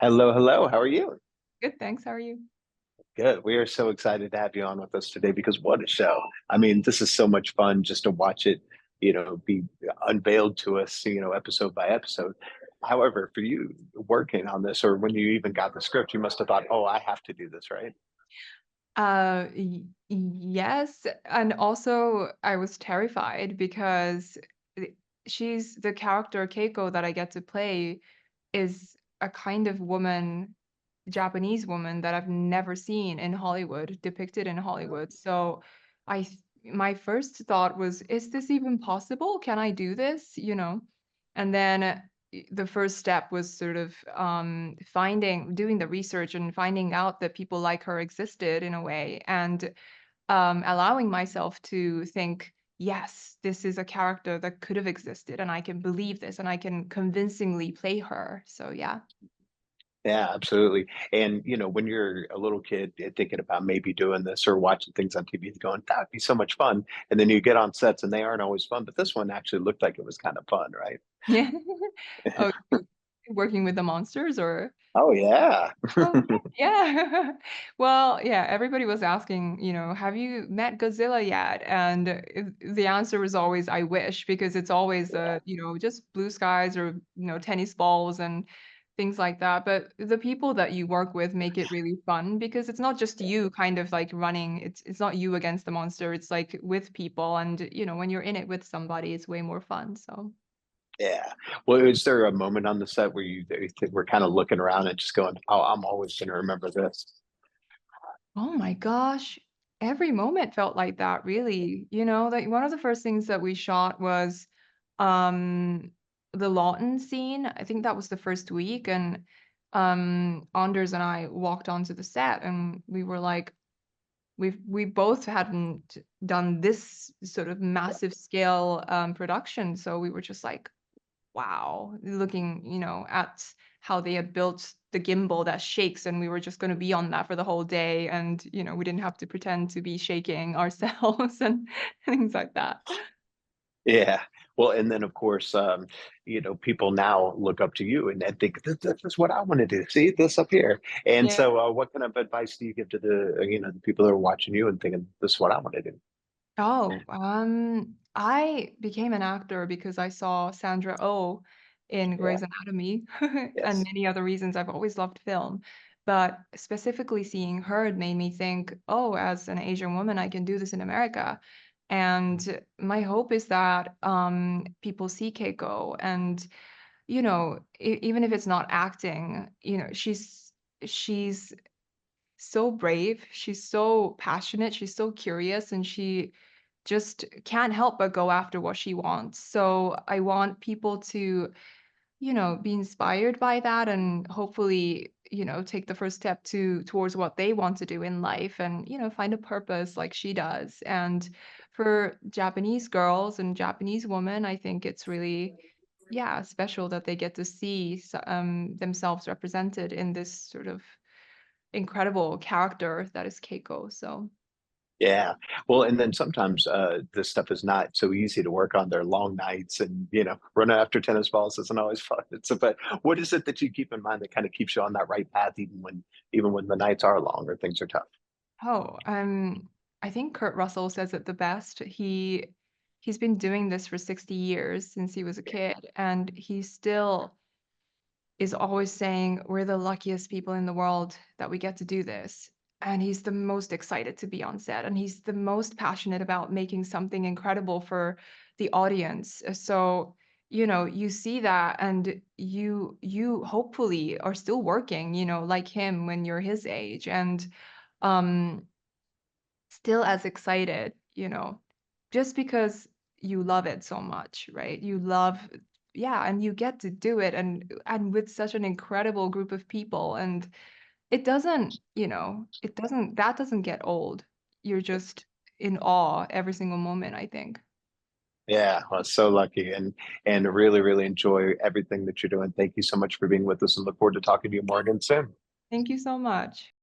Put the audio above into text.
Hello, hello. How are you? Good, thanks. How are you? Good. We are so excited to have you on with us today because what a show. I mean, this is so much fun just to watch it, be unveiled to us, episode by episode. However, for you working on this or when you even got the script, you must have thought, oh, I have to do this, right? Yes, and also I was terrified because i- she's the character Keiko that I get to play is a kind of woman, Japanese woman that I've never seen in Hollywood, depicted in Hollywood. So my first thought was, is this even possible? Can I do this? And then the first step was sort of doing the research and finding out that people like her existed in a way, and allowing myself to think, yes, this is a character that could have existed, and I can believe this, and I can convincingly play her. So yeah. Yeah, absolutely. And when you're a little kid thinking about maybe doing this or watching things on TV, going, that would be so much fun. And then you get on sets and they aren't always fun, but this one actually looked like it was kind of fun, right? Yeah. Oh, working with the monsters or? Oh yeah. Oh, yeah. Well, yeah, everybody was asking, "Have you met Godzilla yet?" And the answer was always, "I wish," because it's always, just blue skies or, tennis balls and things like that. But the people that you work with make it really fun because it's not just you kind of like running. It's not you against the monster. It's like with people, and when you're in it with somebody, it's way more fun. So. Yeah. Well, is there a moment on the set where were kind of looking around and just going, "Oh, I'm always going to remember this." Oh my gosh. Every moment felt like that, really. Like one of the first things that we shot was um the Lawton scene. I think that was the first week, and Anders and I walked onto the set and we were like, we both hadn't done this sort of massive scale production. So we were just like, wow, looking, at how they had built the gimbal that shakes, and we were just going to be on that for the whole day, and we didn't have to pretend to be shaking ourselves and things like that. Yeah. Well, and then of course, people now look up to you and think this is what I want to do. See this up here. And Yeah. so, what kind of advice do you give to the people that are watching you and thinking this is what I want to do? Oh, I became an actor because I saw Sandra Oh in Yeah. Grey's Anatomy and Yes. many other reasons. I've always loved film, but specifically seeing her it made me think, oh, as an Asian woman, I can do this in America. And my hope is that people see Keiko and, even if it's not acting, she's so brave, she's so passionate, she's so curious, and she just can't help but go after what she wants. So I want people to, be inspired by that and hopefully, take the first step towards what they want to do in life and, find a purpose like she does. And for Japanese girls and Japanese women, I think it's really, yeah, special that they get to see themselves represented in this sort of incredible character that is Keiko. So. Yeah. Well, and then sometimes this stuff is not so easy to work on. There are long nights and, running after tennis balls isn't always fun. But what is it that you keep in mind that kind of keeps you on that right path even when the nights are long or things are tough? Oh, I think Kurt Russell says it the best. He's been doing this for 60 years since he was a kid, and he still is always saying we're the luckiest people in the world that we get to do this. And he's the most excited to be on set, and he's the most passionate about making something incredible for the audience. So, you see that and you hopefully are still working, like him when you're his age. And um still as excited, just because you love it so much, right? You love, yeah, and you get to do it and with such an incredible group of people, and it doesn't, that doesn't get old. You're just in awe every single moment, I think. Yeah, well, so lucky and really, really enjoy everything that you're doing. Thank you so much for being with us and look forward to talking to you more again soon. Thank you so much.